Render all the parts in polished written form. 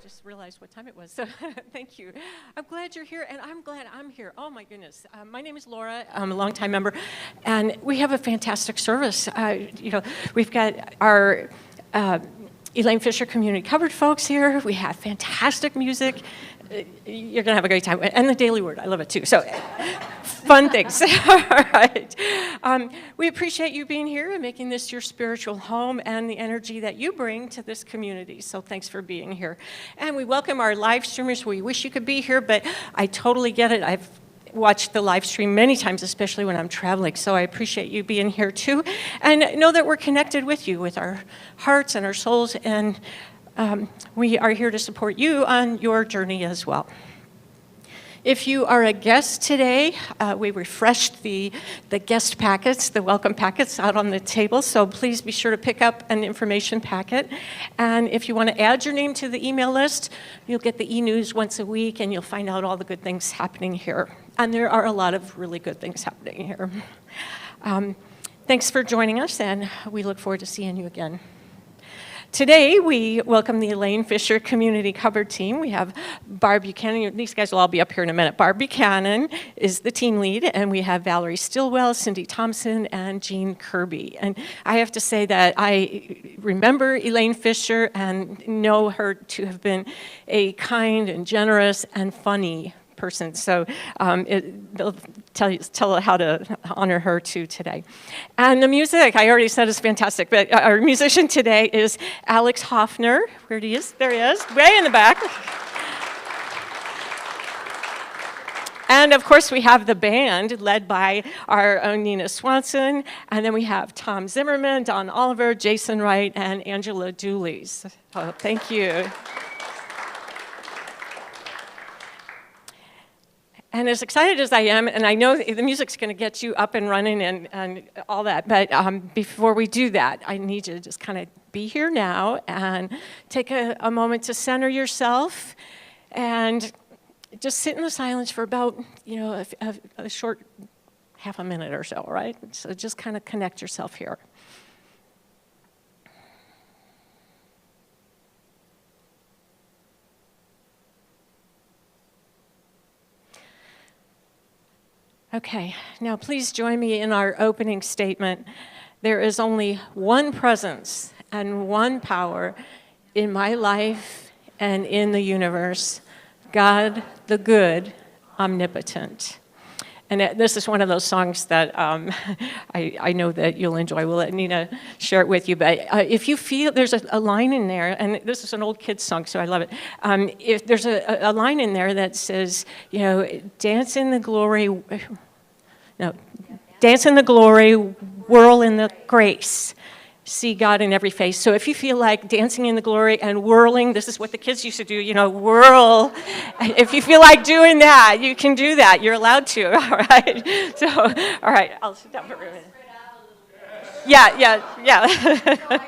Just realized what time it was, so thank you. I'm glad you're here, and I'm glad I'm here. Oh my goodness. My name is Laura. I'm a longtime member, and we have a fantastic service. We've got our Elayne Fisher Community Covered folks here. We have fantastic music. You're going to have a great time. And the Daily Word, I love it too. So fun things. All right. We appreciate you being here and making this your spiritual home and the energy that you bring to this community. So thanks for being here. And we welcome our live streamers. We wish you could be here, but I totally get it. I've watched the live stream many times, especially when I'm traveling. So I appreciate you being here too. And know that we're connected with you, with our hearts and our souls. And we are here to support you on your journey as well. If you are a guest today, we refreshed the guest packets, the welcome packets out on the table, so please be sure to pick up an information packet. And if you want to add your name to the email list, you'll get the e-news once a week, and you'll find out all the good things happening here. And there are a lot of really good things happening here. Thanks for joining us, and we look forward to seeing you again. Today, we welcome the Elayne Fisher Community Covered team. We have Barb Buchanan. These guys will all be up here in a minute. Barb Buchanan is the team lead, and we have Valerie Stillwell, Cindy Thompson, and Jean Kirby. And I have to say that I remember Elayne Fisher and know her to have been a kind and generous and funny person. So they'll tell how to honor her too today. And the music, I already said, is fantastic, but our musician today is Alex Hoffner. Where he is? There he is, way in the back. And of course, we have the band led by our own Nina Swanson, and then we have Tom Zimmerman, Don Oliver, Jason Wright, and Angela Dooley. So, thank you. And as excited as I am, and I know the music's going to get you up and running and all that, but before we do that, I need you to just kind of be here now and take a moment to center yourself and just sit in the silence for about, a short half a minute or so, right? So just kind of connect yourself here. Okay, now please join me in our opening statement. There is only one presence and one power in my life and in the universe, God the good, omnipotent. And this is one of those songs that I know that you'll enjoy. We'll let Nina share it with you. But if you feel, there's a line in there, and this is an old kid's song, so I love it. If there's a line in there that says, dance in the glory, dance in the glory, whirl in the grace. See God in every face. So if you feel like dancing in the glory and whirling, this is what the kids used to do, whirl. If you feel like doing that, you can do that. You're allowed to, all right? So, all right, I'll sit down for a minute. Yeah. I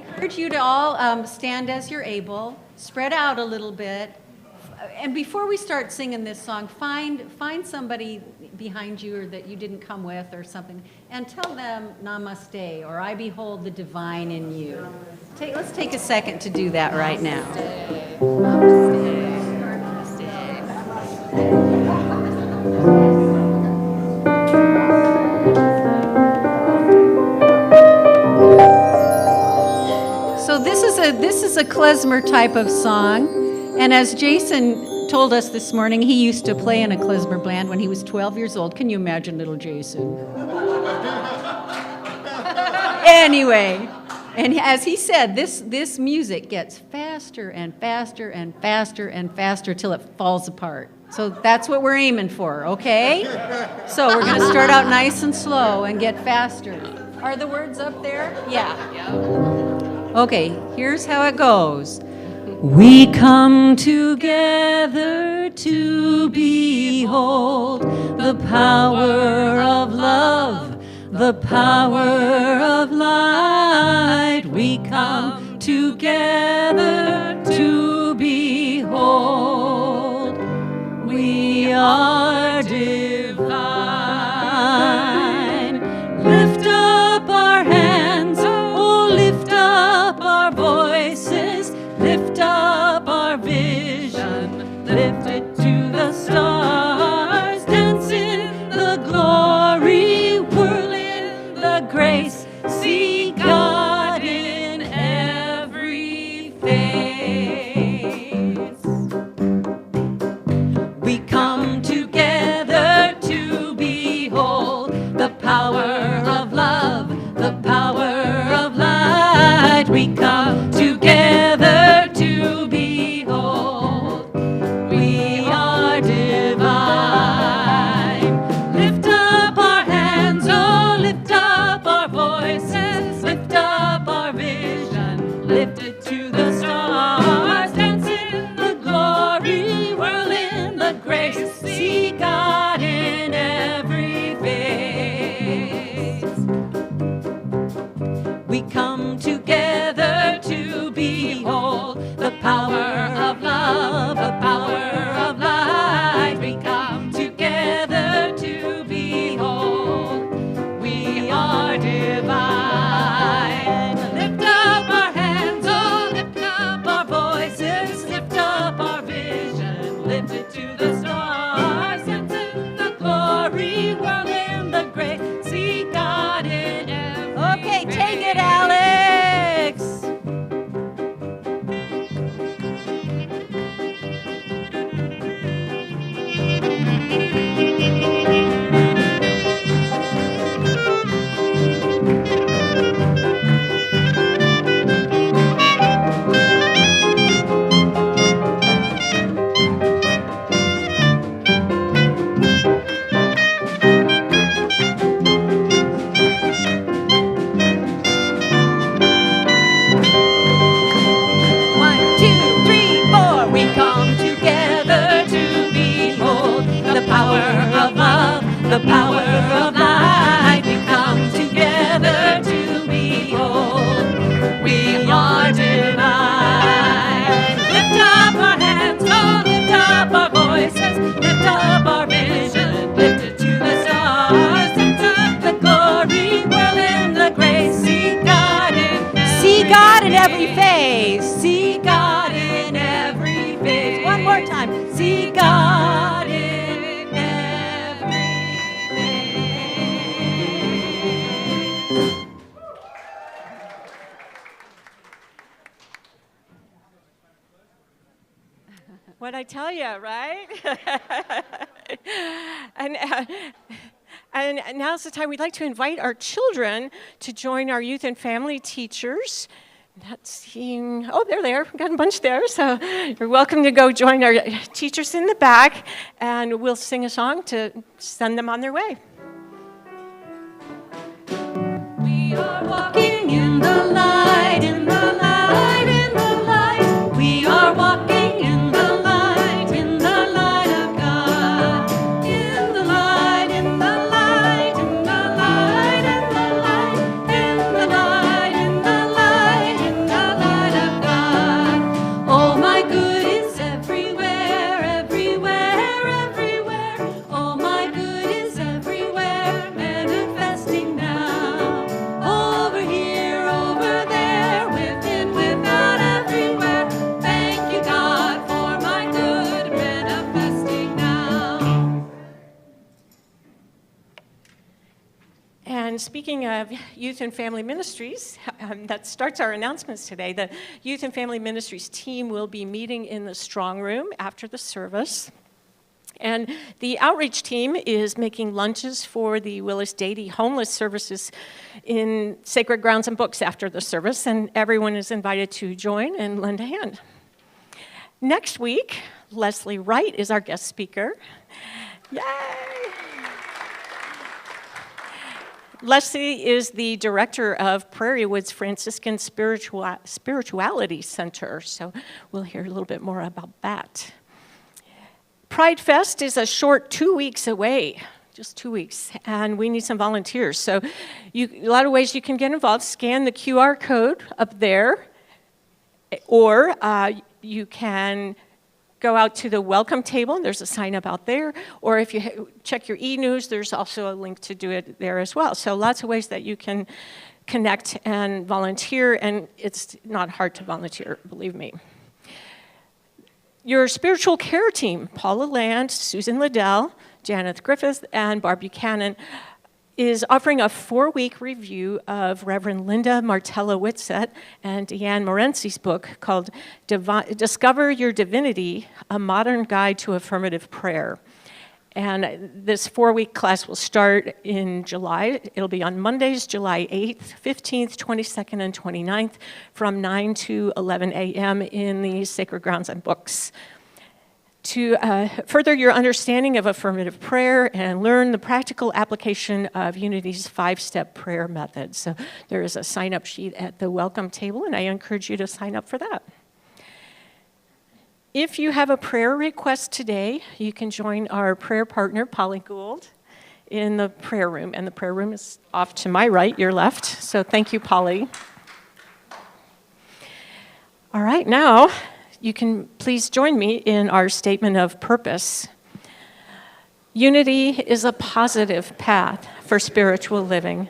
encourage you to all stand as you're able, spread out a little bit. And before we start singing this song, find somebody behind you or that you didn't come with or something, and tell them namaste, or I behold the divine in you. Let's take a second to do that right now. So this is a klezmer type of song. And as Jason told us this morning, he used to play in a klezmer band when he was 12 years old. Can you imagine little Jason? Anyway, and as he said, this music gets faster and faster and faster and faster till it falls apart. So that's what we're aiming for, okay? So we're going to start out nice and slow and get faster. Are the words up there? Yeah. Okay, here's how it goes. We come together to behold the power of love, the power of light. We come together to behold. We are divine. Lift up our hands, oh, lift up our voices. Lift up We come together to behold the power of love, the power of light. We come together to behold we are divine. Lift up our hands, oh, lift up our voices, lift up our vision, lift it to the stars, and in the glory, whirl in the great, see God in every Okay, take it, Alex. 1, 2, 3, 4. We come together to behold the power of love, the power of light. We come together to behold we are divine. Lift up our hands, oh, lift up our voices, lift up our vision, lift it to the stars, lift up the glory, whirl in the grace, see God in every face. See God in every face. One more time. See God in every face. What'd I tell you, right? And now's the time we'd like to invite our children to join our youth and family teachers. Not seeing, oh, they're there. We've got a bunch there. So you're welcome to go join our teachers in the back, and we'll sing a song to send them on their way. We are walking in the light, in the light, in the light. We are walking in the light, in the light of God. In the light, in the light, in the light, in the light, in the light, in the light, in the light of God. Oh, my good is everywhere, everywhere, everywhere. Oh, my good is everywhere, manifesting now. Over here, over there, within, without, everywhere. Thank you, God, for my good manifesting now. And speaking of youth and family ministries, that starts our announcements today. The youth and family ministries team will be meeting in the strong room after the service. And the outreach team is making lunches for the Willis Dady homeless services in Sacred Grounds and Books after the service, and everyone is invited to join and lend a hand. Next week, Leslie Wright is our guest speaker. Yay! Leslie is the director of Prairie Woods Franciscan Spirituality Center, so we'll hear a little bit more about that. Pride Fest is a short 2 weeks away, just 2 weeks, and we need some volunteers. So a lot of ways you can get involved. Scan the QR code up there, or you can go out to the welcome table, and there's a sign up out there, or if you check your e-news, there's also a link to do it there as well. So lots of ways that you can connect and volunteer, and it's not hard to volunteer, believe me. Your spiritual care team, Paula Land, Susan Liddell, Janet Griffith, and Barb Buchanan, is offering a 4-week review of Reverend Linda Martella-Whitsett and Deanne Morency's book called Discover Your Divinity, A Modern Guide to Affirmative Prayer. And this 4-week class will start in July. It'll be on Mondays, July 8th, 15th, 22nd, and 29th from 9 to 11 a.m. in the Sacred Grounds and Books. To further your understanding of affirmative prayer and learn the practical application of Unity's 5-step prayer method. So there is a sign-up sheet at the welcome table, and I encourage you to sign up for that. If you have a prayer request today, you can join our prayer partner, Polly Gould, in the prayer room. And the prayer room is off to my right, your left. So thank you, Polly. All right, now you can please join me in our statement of purpose. Unity is a positive path for spiritual living.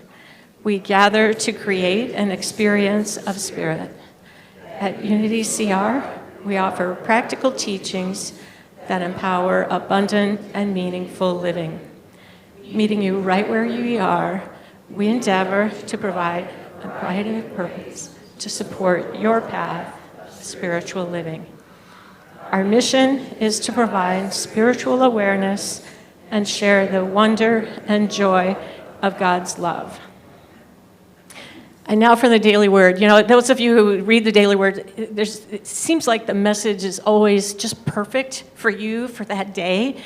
We gather to create an experience of spirit. At Unity CR, we offer practical teachings that empower abundant and meaningful living. Meeting you right where you are, we endeavor to provide a brighter purpose to support your path of spiritual living. Our mission is to provide spiritual awareness and share the wonder and joy of God's love. And now for the Daily Word. You know, those of you who read the Daily Word, it seems like the message is always just perfect for you for that day.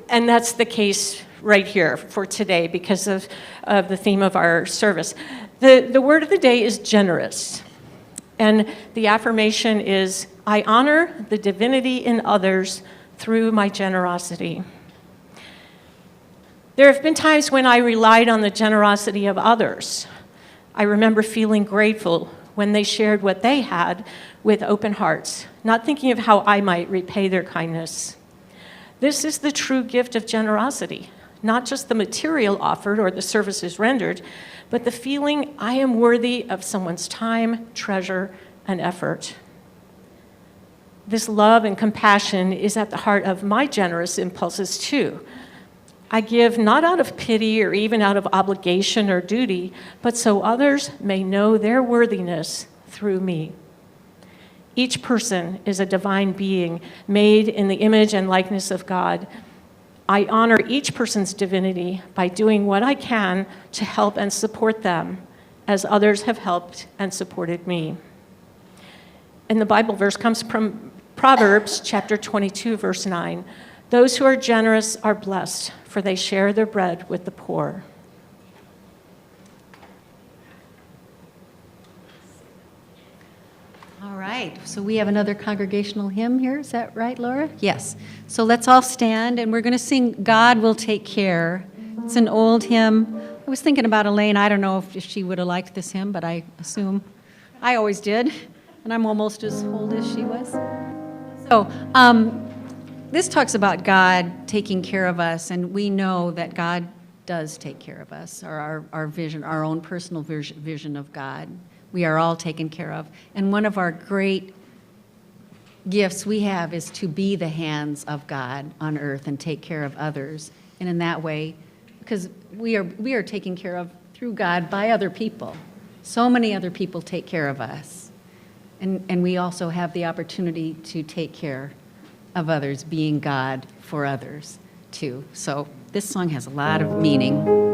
And that's the case right here for today because of the theme of our service. The word of the day is generous. And the affirmation is, I honor the divinity in others through my generosity. There have been times when I relied on the generosity of others. I remember feeling grateful when they shared what they had with open hearts, not thinking of how I might repay their kindness. This is the true gift of generosity, not just the material offered or the services rendered, but the feeling I am worthy of someone's time, treasure, and effort. This love and compassion is at the heart of my generous impulses too. I give not out of pity or even out of obligation or duty, but so others may know their worthiness through me. Each person is a divine being made in the image and likeness of God. I honor each person's divinity by doing what I can to help and support them, as others have helped and supported me. And the Bible verse comes from Proverbs chapter 22, verse 9. Those who are generous are blessed, for they share their bread with the poor. All right, so we have another congregational hymn here. Is that right, Laura? Yes. So let's all stand, and we're going to sing God Will Take Care. It's an old hymn. I was thinking about Elayne. I don't know if she would have liked this hymn, but I assume I always did, and I'm almost as old as she was. So, this talks about God taking care of us, and we know that God does take care of us, or our vision, our own personal vision of God. We are all taken care of. And one of our great gifts we have is to be the hands of God on earth and take care of others. And in that way, because we are taken care of through God by other people. So many other people take care of us. And we also have the opportunity to take care of others, being God for others, too. So this song has a lot of meaning.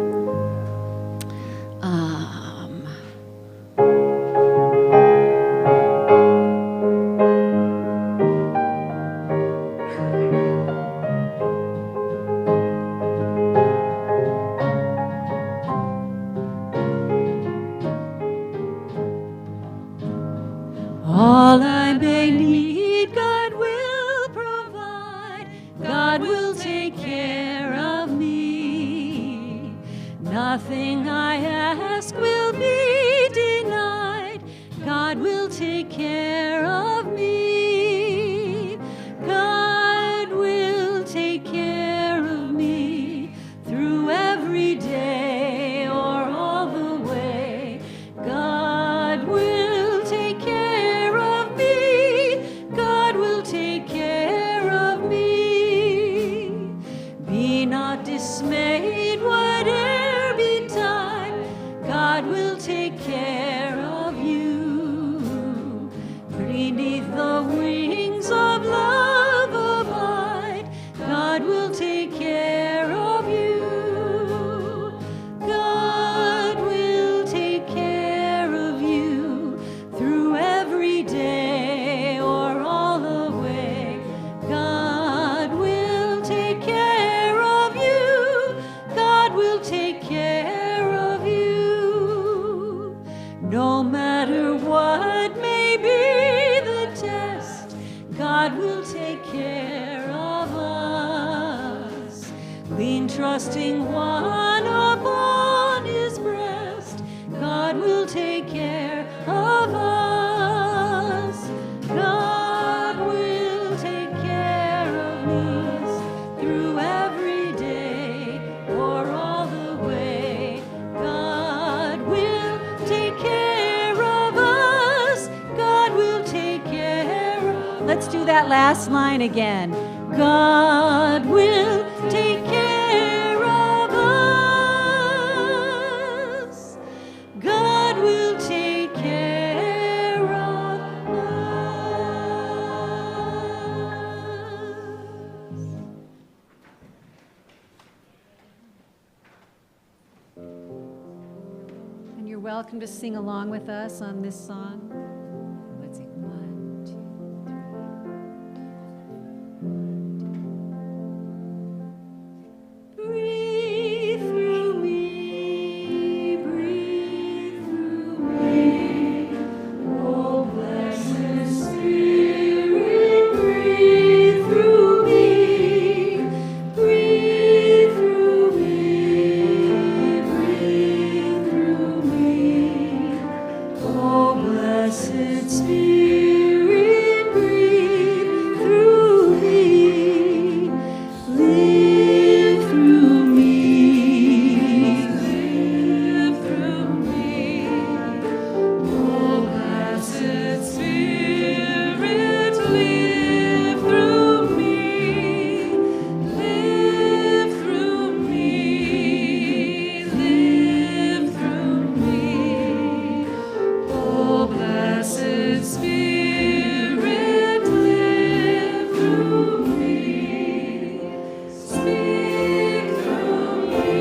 All I may need, God will provide. God will take care of me. Nothing I ask will be denied. God will take care of me. God will take care of me through every day or all the way. God will take care of me. God will take care of me. Be not dismayed, whate'er betide. God will take care of you. Beneath the wings of love abide. God will take care of you. God will take care of you through every day or all the way. God will take care of you. God will take care of you. No matter what may be the test, God will take care of us. Lean trusting one upon his breast, God will take care of us. God will take care of me through every day or all the way. God will take care of us. God will take care of us. Let's do that last line again. God will take care of us. God will take care of us. And you're welcome to sing along with us on this song. Let's see. 1, 2, 3. Breathe through me, breathe through me. Oh, blessed Spirit, breathe through me. Breathe through me, breathe through me. Oh, blessed Spirit, breathe through me. Live through me, live through me. Oh, blessed Spirit, live through me, live through me, live through me. Oh, blessed Spirit, live through me. Speak through me,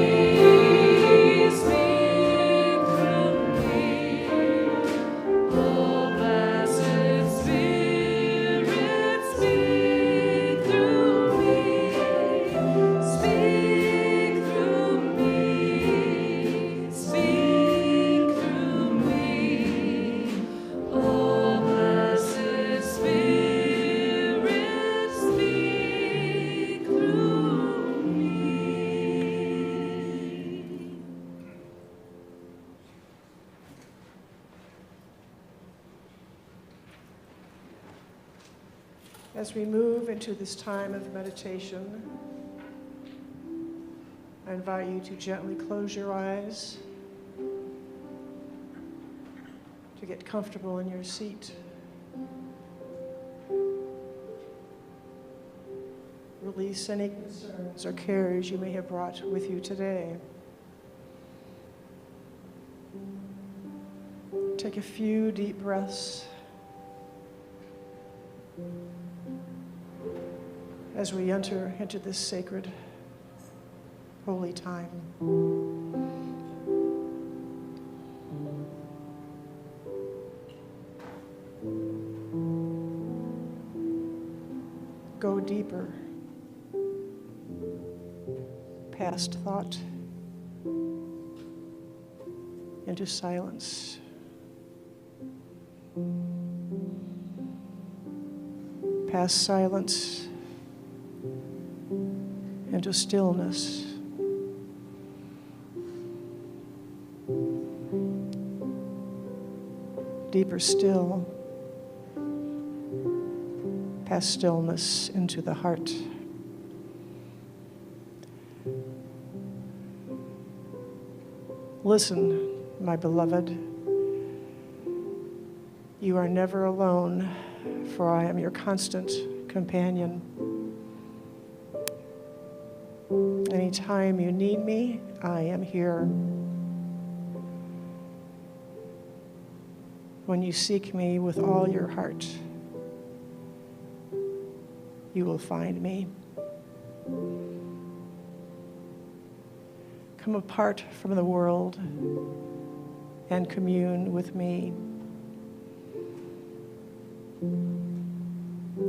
speak through me. Oh, blessed Spirit, speak through me. Speak through me, speak through me. Oh, blessed Spirit, speak through me. As we move into this time of meditation, I invite you to gently close your eyes, to get comfortable in your seat. Release any concerns or cares you may have brought with you today. Take a few deep breaths as we enter into this sacred, holy time. Go deeper, past thought, into silence. Past silence into stillness. Deeper still, past stillness into the heart. Listen, my beloved. You are never alone, for I am your constant companion. Anytime you need me, I am here. When you seek me with all your heart, you will find me. Come apart from the world and commune with me.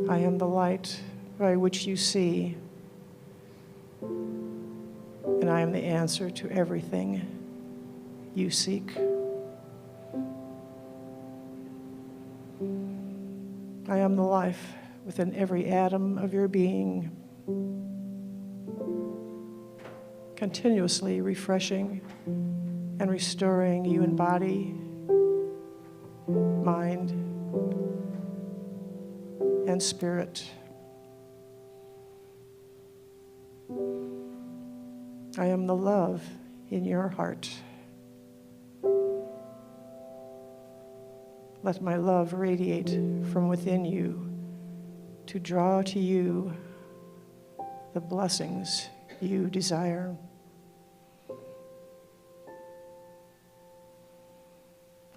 I am the light by which you see, and I am the answer to everything you seek. I am the life within every atom of your being. continuously refreshing and restoring you in body, mind, and spirit. I am the love in your heart. Let my love radiate from within you to draw to you the blessings you desire.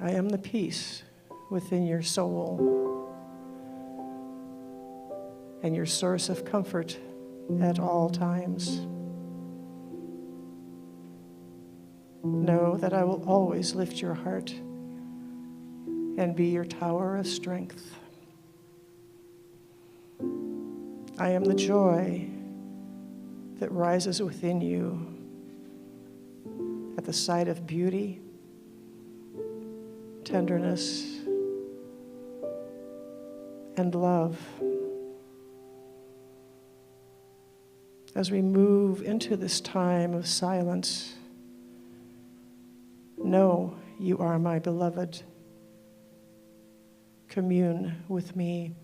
I am the peace within your soul and your source of comfort at all times. Know that I will always lift your heart and be your tower of strength. I am the joy that rises within you at the sight of beauty, tenderness, and love. As we move into this time of silence, know you are my beloved. Commune with me.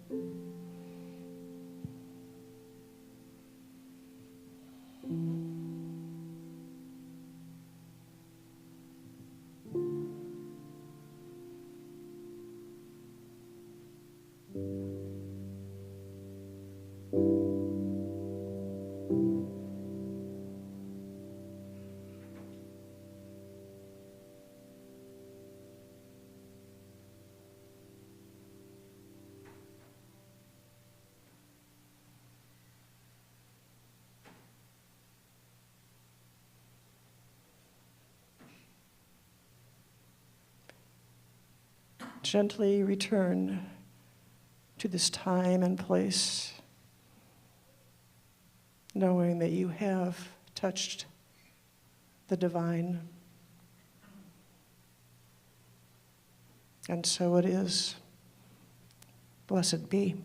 Gently return to this time and place, knowing that you have touched the divine. And so it is. Blessed be.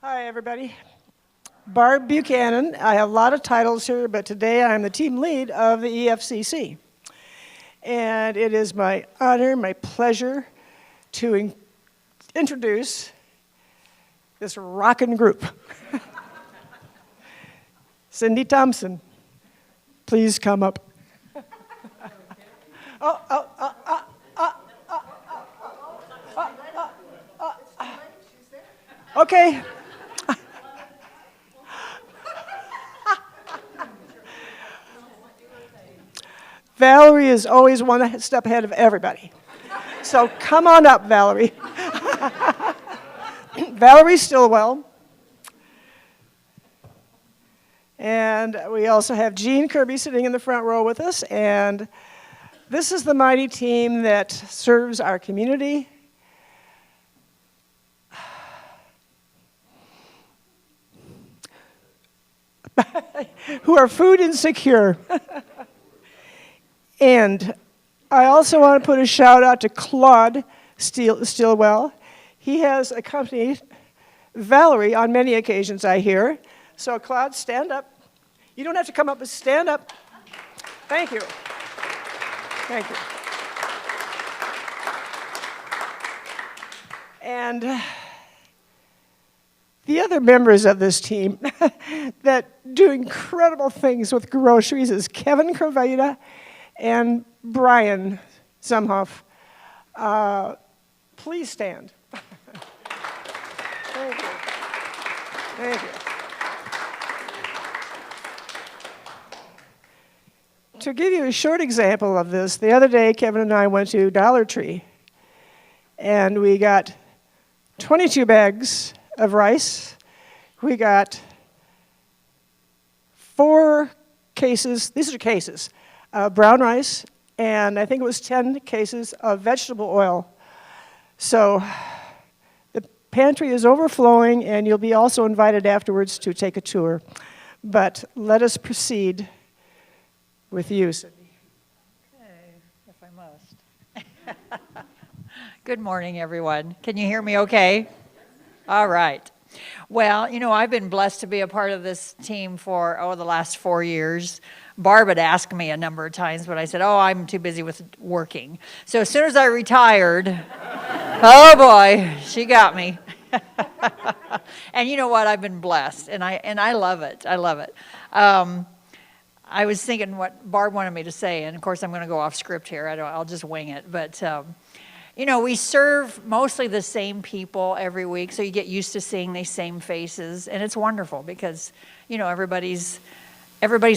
Hi, everybody. Barb Buchanan. I have a lot of titles here, but today I'm the team lead of the EFCC. And it is my honor, my pleasure to introduce this rockin' group. Cindy Thompson, please come up. Okay. Valerie is always one step ahead of everybody. So come on up, Valerie. Valerie Stillwell. And we also have Jean Kirby sitting in the front row with us. And this is the mighty team that serves our community. Who are food insecure. And I also want to put a shout out to Claude Stillwell. He has accompanied Valerie on many occasions, I hear. So Claude, stand up. You don't have to come up, but stand up. Thank you. Thank you. And the other members of this team that do incredible things with groceries is Kevin Kravita and Brian Zumhoff. Please stand. Thank you. Thank you. To give you a short example of this, the other day Kevin and I went to Dollar Tree and we got 22 bags of rice. We got 4 cases, these are cases, brown rice, and I think it was 10 cases of vegetable oil. So the pantry is overflowing, and you'll be also invited afterwards to take a tour. But let us proceed with you, Sydney. Okay, if I must. Good morning, everyone. Can you hear me okay? All right. Well, you know, I've been blessed to be a part of this team for, the last 4 years. Barb had asked me a number of times, but I said, I'm too busy with working. So as soon as I retired, oh boy, she got me. And you know what? I've been blessed, and I love it. I love it. I was thinking what Barb wanted me to say, and of course I'm going to go off script here. I'll just wing it. But you know, we serve mostly the same people every week, so you get used to seeing these same faces, and it's wonderful because you know everybody's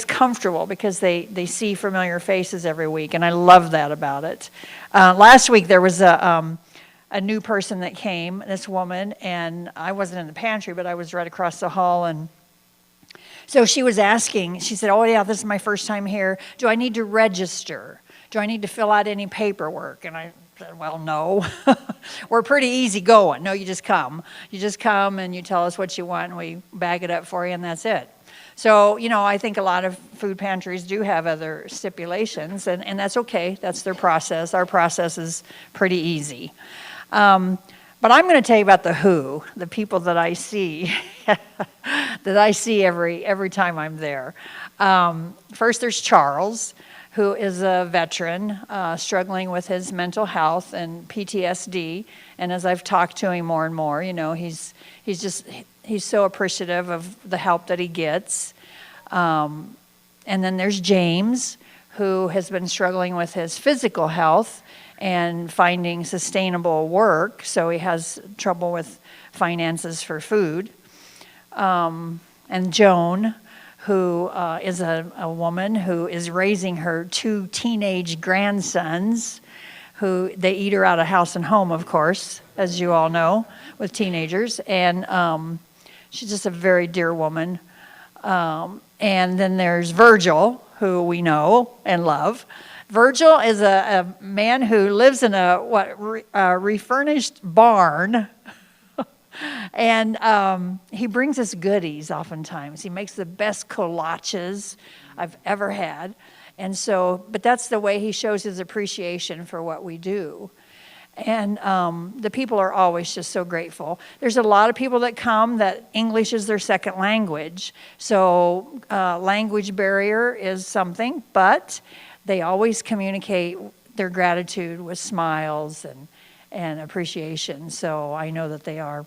comfortable because they see familiar faces every week, and I love that about it. Last week there was a new person that came, this woman, and I wasn't in the pantry, but I was right across the hall, and so she was asking, she said, yeah, this is my first time here. Do I need to register? Do I need to fill out any paperwork? And I said, well, no. We're pretty easy going. No, you just come. You just come and you tell us what you want and we bag it up for you and that's it. So, you know, I think a lot of food pantries do have other stipulations and that's okay. That's their process. Our process is pretty easy. But I'm going to tell you about the who, the people that I see, that I see every time I'm there. First, there's Charles, who is a veteran struggling with his mental health and PTSD. And as I've talked to him more and more, you know, he's so appreciative of the help that he gets. And then there's James, who has been struggling with his physical health and finding sustainable work, so he has trouble with finances for food. And Joan, who is a woman who is raising her 2 teenage grandsons, who they eat her out of house and home, of course, as you all know, with teenagers. And she's just a very dear woman. And then there's Virgil, who we know and love. Virgil is a man who lives in a refurnished barn, and he brings us goodies oftentimes. He makes the best kolaches I've ever had, and so, but that's the way he shows his appreciation for what we do. And the people are always just so grateful. There's a lot of people that come that English is their second language. So language barrier is something, but they always communicate their gratitude with smiles and appreciation. So I know that they are.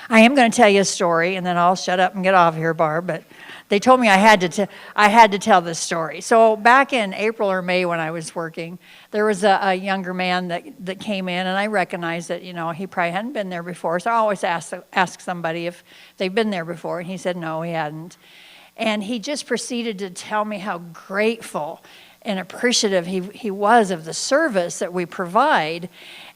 I am going to tell you a story, and then I'll shut up and get off here, Barb. But they told me I had to tell this story. So back in April or May when I was working, there was a younger man that came in, and I recognized that he probably hadn't been there before. So I always ask somebody if they've been there before, and he said no, he hadn't. And he just proceeded to tell me how grateful and appreciative he was of the service that we provide.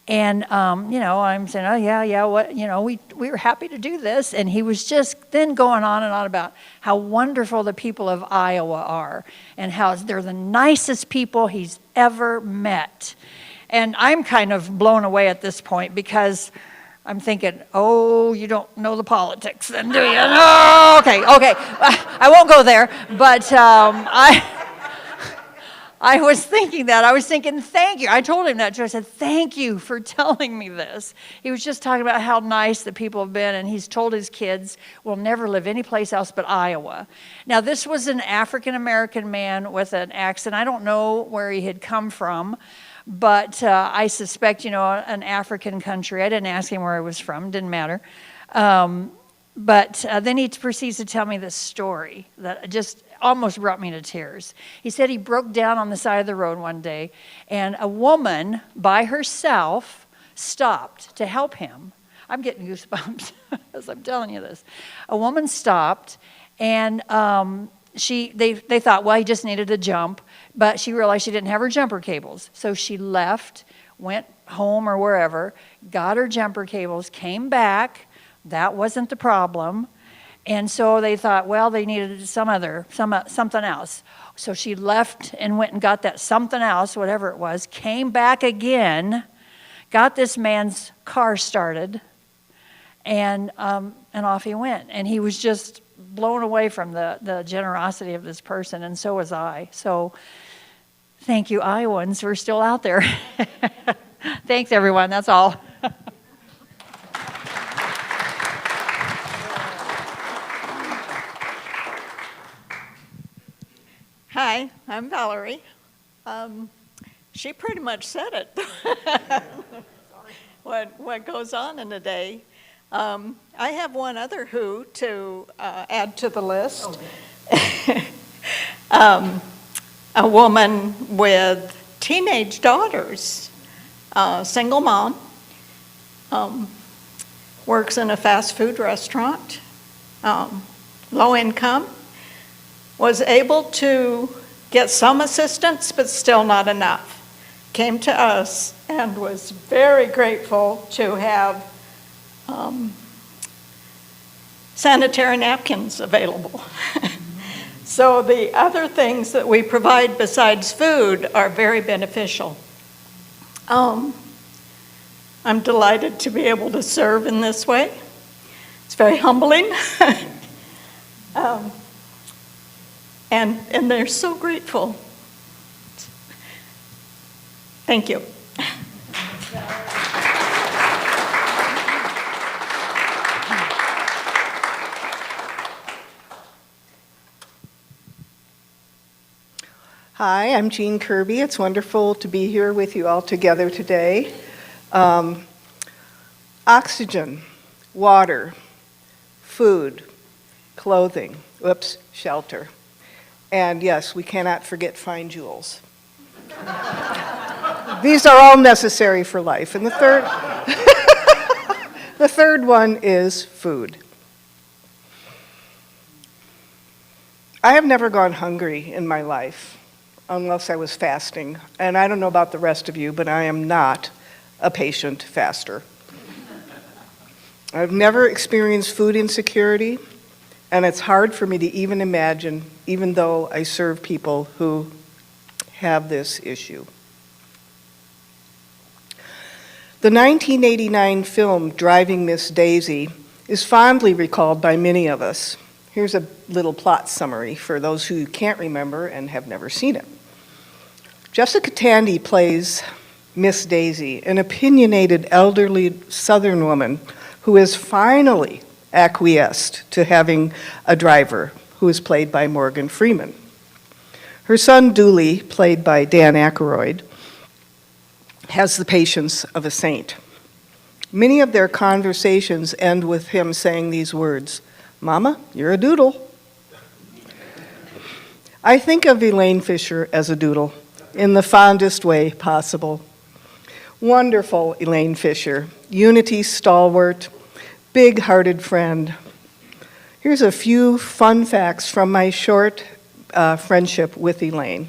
And, I'm saying, oh, yeah, what, we were happy to do this. And he was just then going on and on about how wonderful the people of Iowa are and how they're the nicest people he's ever met. And I'm kind of blown away at this point because I'm thinking, oh, you don't know the politics then, do you? No, okay. I won't go there. But I was thinking that. I was thinking, thank you. I told him that too. I said, thank you for telling me this. He was just talking about how nice the people have been, and he's told his kids will never live anyplace else but Iowa. Now, this was an African-American man with an accent. I don't know where he had come from, but I suspect, an African country. I didn't ask him where he was from. Didn't matter. But then he proceeds to tell me this story that just almost brought me to tears. He said he broke down on the side of the road one day, and a woman by herself stopped to help him. I'm getting goosebumps as I'm telling you this. A woman stopped, and they thought, well, he just needed to jump, but she realized she didn't have her jumper cables. So she left, went home or wherever, got her jumper cables, came back. That wasn't the problem. And so they thought, well, they needed something else. So she left and went and got that something else, whatever it was, came back again, got this man's car started, and off he went. And he was just blown away from the generosity of this person, and so was I. So thank you, Iowans, for still out there. Thanks, everyone. That's all. Hi, I'm Valerie. She pretty much said it. What goes on in a day. I have one other who to add to the list. A woman with teenage daughters, single mom, works in a fast food restaurant, low income. Was able to get some assistance, but still not enough. Came to us and was very grateful to have sanitary napkins available. So the other things that we provide besides food are very beneficial. I'm delighted to be able to serve in this way. It's very humbling. And they're so grateful. Thank you. Hi, I'm Jean Kirby. It's wonderful to be here with you all together today. Oxygen, water, food, clothing, shelter. And yes, we cannot forget fine jewels. These are all necessary for life. And the third one is food. I have never gone hungry in my life unless I was fasting. And I don't know about the rest of you, but I am not a patient faster. I've never experienced food insecurity. And it's hard for me to even imagine, even though I serve people who have this issue. The 1989 film Driving Miss Daisy is fondly recalled by many of us. Here's a little plot summary for those who can't remember and have never seen it. Jessica Tandy plays Miss Daisy, an opinionated elderly Southern woman who has finally acquiesced to having a driver who is played by Morgan Freeman. Her son Dooley, played by Dan Aykroyd, has the patience of a saint. Many of their conversations end with him saying these words, "Mama, you're a doodle." I think of Elayne Fisher as a doodle in the fondest way possible. Wonderful Elayne Fisher, Unity stalwart, big-hearted friend. Here's a few fun facts from my short friendship with Elayne.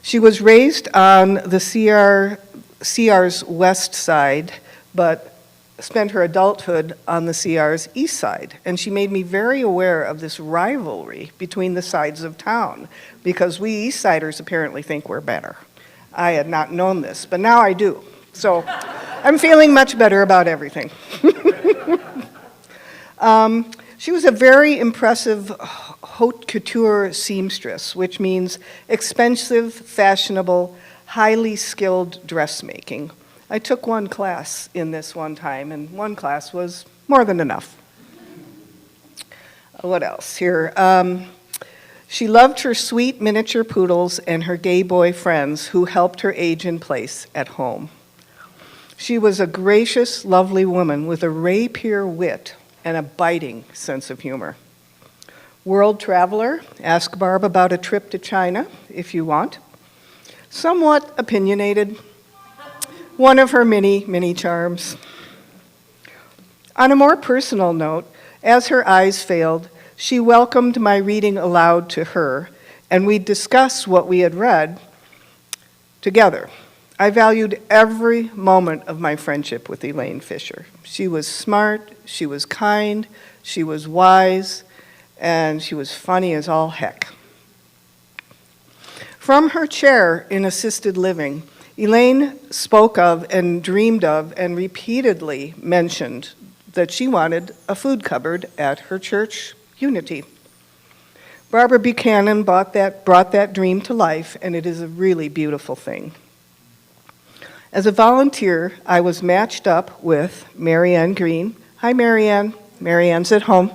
She was raised on the CR's west side, but spent her adulthood on the CR's east side. And she made me very aware of this rivalry between the sides of town, because we East Siders apparently think we're better. I had not known this, but now I do. So I'm feeling much better about everything. She was a very impressive haute couture seamstress, which means expensive, fashionable, highly skilled dressmaking. I took one class in this one time, and one class was more than enough. What else here? She loved her sweet miniature poodles and her gay boy friends who helped her age in place at home. She was a gracious, lovely woman with a rapier wit and a biting sense of humor. World traveler, ask Barb about a trip to China if you want. Somewhat opinionated, one of her many, many charms. On a more personal note, as her eyes failed, she welcomed my reading aloud to her, and we discussed what we had read together. I valued every moment of my friendship with Elayne Fisher. She was smart, she was kind, she was wise, and she was funny as all heck. From her chair in assisted living, Elayne spoke of and dreamed of and repeatedly mentioned that she wanted a food cupboard at her church, Unity. Barbara Buchanan brought that dream to life, and it is a really beautiful thing. As a volunteer, I was matched up with Marianne Green. Hi, Marianne. Marianne's at home.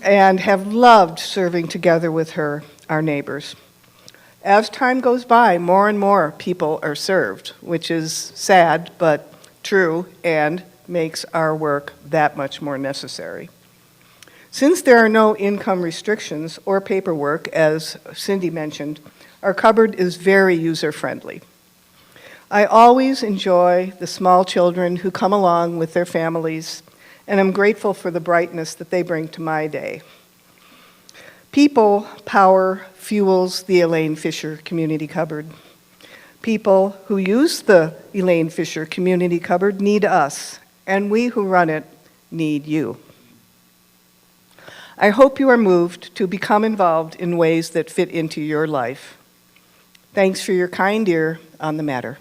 And have loved serving together with her, our neighbors. As time goes by, more and more people are served, which is sad but true and makes our work that much more necessary. Since there are no income restrictions or paperwork, as Cindy mentioned, our cupboard is very user-friendly. I always enjoy the small children who come along with their families, and I'm grateful for the brightness that they bring to my day. People power fuels the Elayne Fisher Community Cupboard. People who use the Elayne Fisher Community Cupboard need us, and we who run it need you. I hope you are moved to become involved in ways that fit into your life. Thanks for your kind ear on the matter.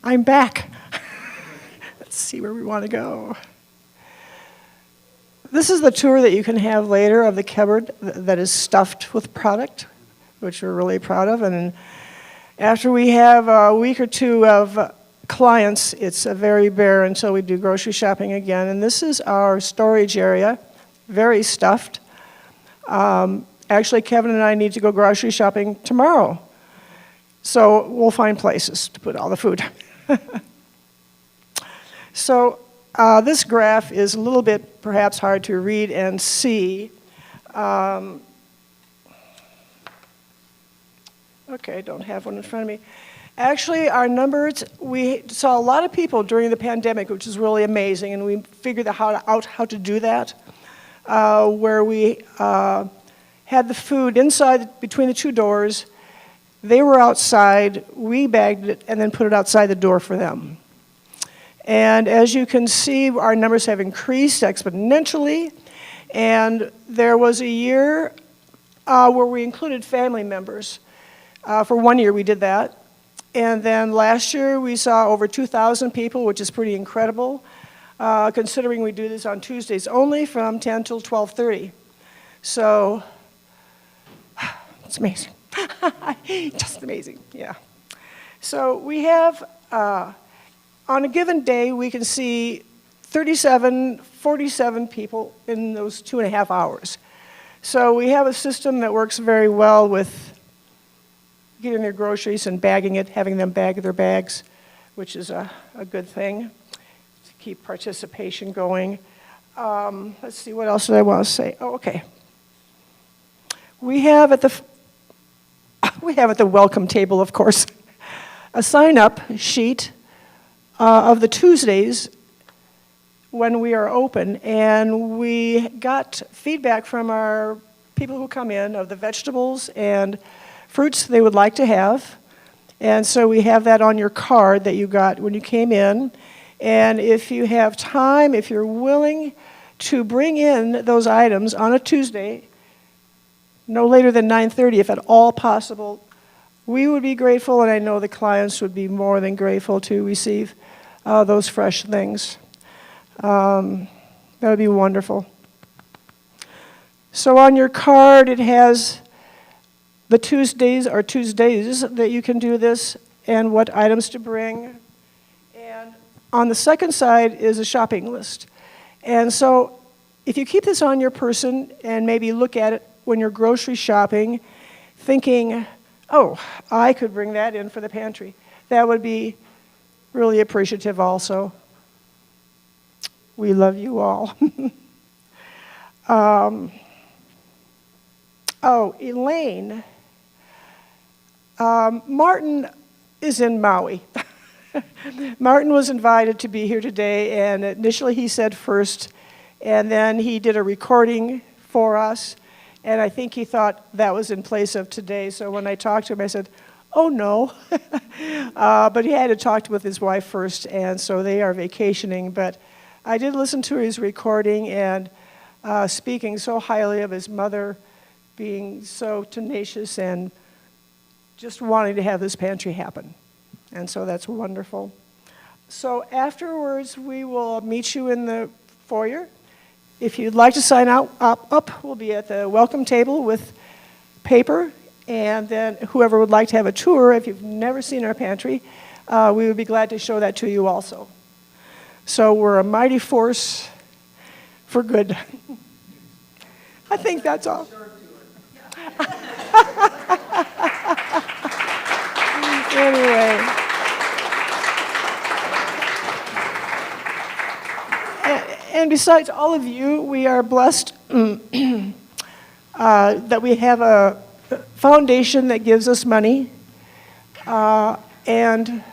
I'm back. Let's see where we want to go. This is the tour that you can have later of the cupboard that is stuffed with product, which we're really proud of. And after we have a week or two of clients, it's very bare until we do grocery shopping again. And this is our storage area, very stuffed. Actually, Kevin and I need to go grocery shopping tomorrow. So we'll find places to put all the food. So this graph is a little bit perhaps hard to read and see. Okay, I don't have one in front of me. Actually, our numbers, we saw a lot of people during the pandemic, which is really amazing, and we figured out how to do that, where we had the food inside between the two doors. They were outside, we bagged it, and then put it outside the door for them. And as you can see, our numbers have increased exponentially. And there was a year where we included family members. For 1 year we did that. And then last year, we saw over 2,000 people, which is pretty incredible, considering we do this on Tuesdays only from 10 till 12:30. So it's amazing. Just amazing, yeah. So we have, on a given day, we can see 47 people in those 2.5 hours. So we have a system that works very well with getting their groceries and bagging it, having them bag their bags, which is a good thing to keep participation going. Let's see, what else did I want to say? Oh, okay. We have at the welcome table, of course, a sign-up sheet of the Tuesdays when we are open, and we got feedback from our people who come in of the vegetables and fruits they would like to have. And so we have that on your card that you got when you came in. And if you have time, if you're willing to bring in those items on a Tuesday, no later than 9:30, if at all possible, we would be grateful, and I know the clients would be more than grateful to receive those fresh things. That would be wonderful. So on your card, it has the Tuesdays are Tuesdays that you can do this and what items to bring. And on the second side is a shopping list. And so if you keep this on your person and maybe look at it when you're grocery shopping, thinking, oh, I could bring that in for the pantry, that would be really appreciative also. We love you all. Elayne. Martin is in Maui. Martin was invited to be here today, and initially he said first, and then he did a recording for us, and I think he thought that was in place of today. So when I talked to him, I said, oh no. But he had to talk with his wife first, and so they are vacationing. But I did listen to his recording, and speaking so highly of his mother being so tenacious and just wanting to have this pantry happen. And so that's wonderful. So afterwards, we will meet you in the foyer. If you'd like to sign up, we'll be at the welcome table with paper. And then whoever would like to have a tour, if you've never seen our pantry, we would be glad to show that to you also. So we're a mighty force for good. I think that's all. Anyway. And besides all of you, we are blessed that we have a foundation that gives us money. And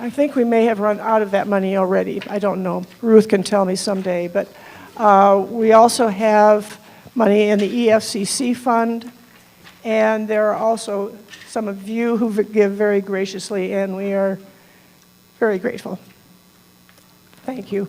I think we may have run out of that money already. I don't know. Ruth can tell me someday. But we also have money in the EFCC fund. And there are also some of you who give very graciously, and we are very grateful. Thank you.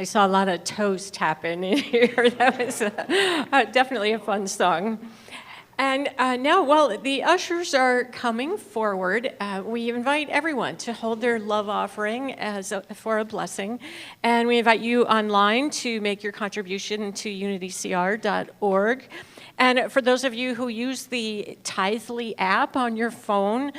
I saw a lot of toes tapping in here. That was definitely a fun song. And now, while the ushers are coming forward, we invite everyone to hold their love offering for a blessing. And we invite you online to make your contribution to unitycr.org. And for those of you who use the Tithely app on your phone,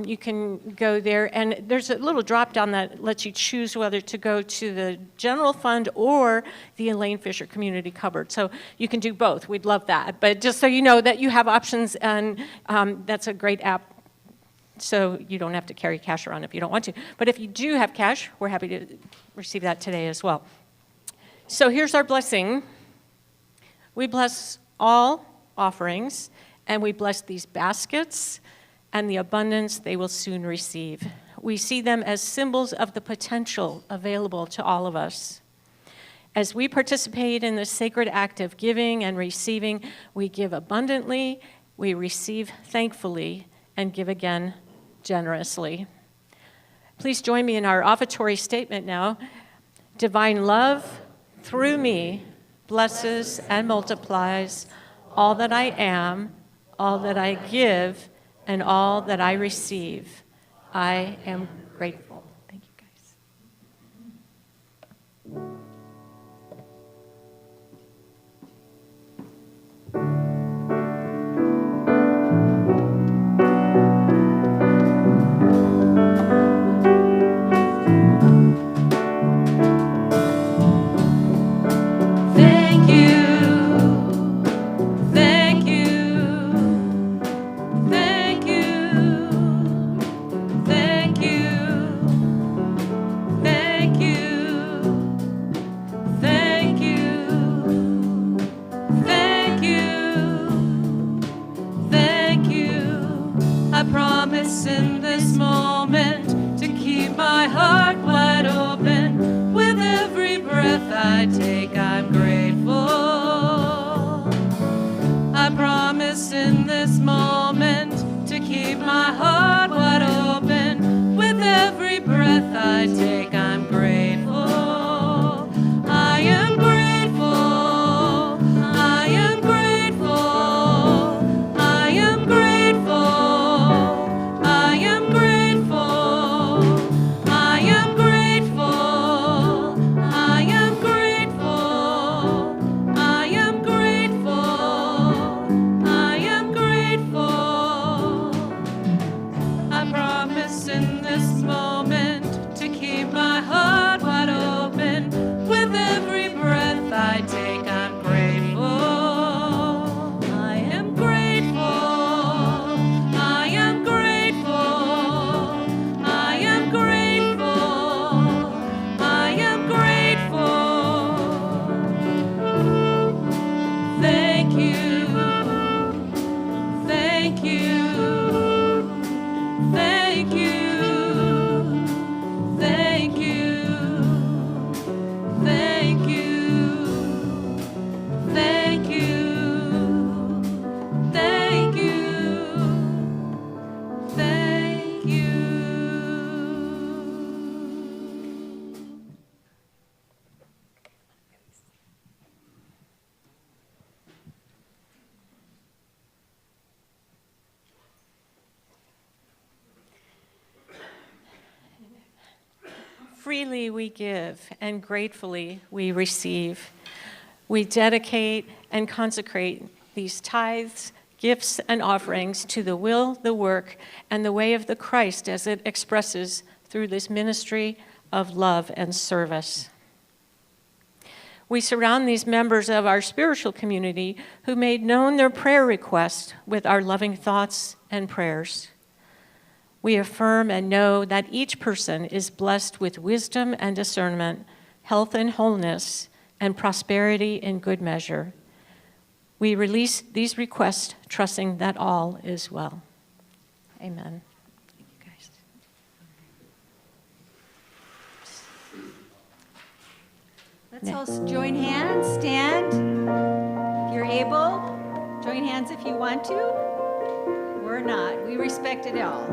you can go there, and there's a little drop-down that lets you choose whether to go to the general fund or the Elayne Fisher Community Cupboard. So you can do both. We'd love that. But just so you know that you have options, and that's a great app, so you don't have to carry cash around if you don't want to. But if you do have cash, we're happy to receive that today as well. So here's our blessing. We bless all offerings, and we bless these baskets and the abundance they will soon receive. We see them as symbols of the potential available to all of us. As we participate in the sacred act of giving and receiving, we give abundantly, we receive thankfully, and give again generously. Please join me in our offertory statement now. Divine love, through me, blesses and multiplies all that I am, all that I give, and all that I receive. I am grateful. Thank you, guys. Thank you. Thank you. Thank you. Thank you. Thank you. Thank you. Thank you. Thank you. I promise in this moment to keep my heart wide open. With every breath I take, I'm grateful. I promise in this moment to keep my heart wide open. With every breath I take, I'm grateful. I am grateful. I am grateful. I am grateful. I am grateful. I am grateful. I am grateful. I am grateful. I am grateful. I promise in this moment to keep my heart wide open. With every breath I take, I'm grateful. I am grateful. I am grateful. I am grateful. I am grateful. Thank you. Thank you. Thank you. Thank you. Thank you. Thank you. Thank you. Thank you. Freely we give, and gratefully we receive. We dedicate and consecrate these tithes, gifts, and offerings to the will, the work, and the way of the Christ as it expresses through this ministry of love and service. We surround these members of our spiritual community who made known their prayer requests with our loving thoughts and prayers. We affirm and know that each person is blessed with wisdom and discernment, health and wholeness, and prosperity in good measure. We release these requests, trusting that all is well. Amen. Thank you, guys. Let's all join hands, stand. If you're able, join hands if you want to. Or not. We respect it all.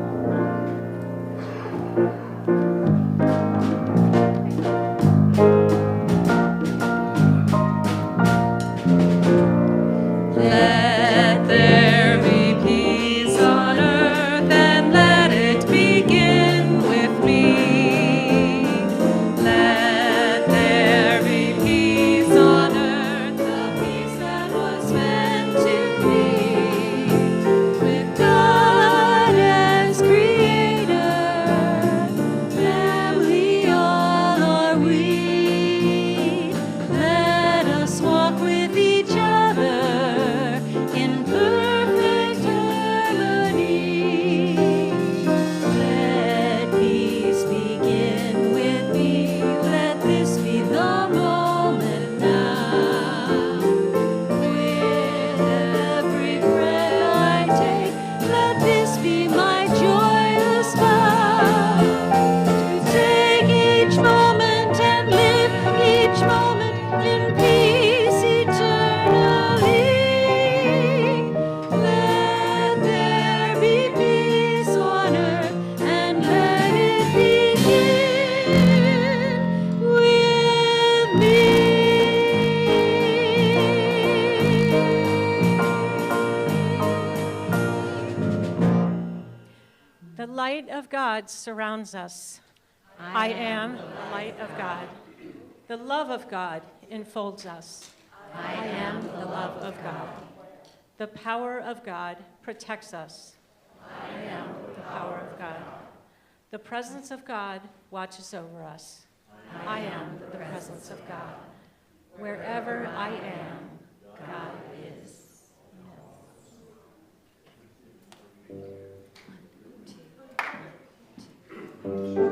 The light of God surrounds us. I am the light of God. The love of God enfolds us. I am the love of God. The power of God protects us. I am the power of God. The presence of God watches over us. I am the presence of God. Wherever I am, God is. One, two, 1, 2, 3.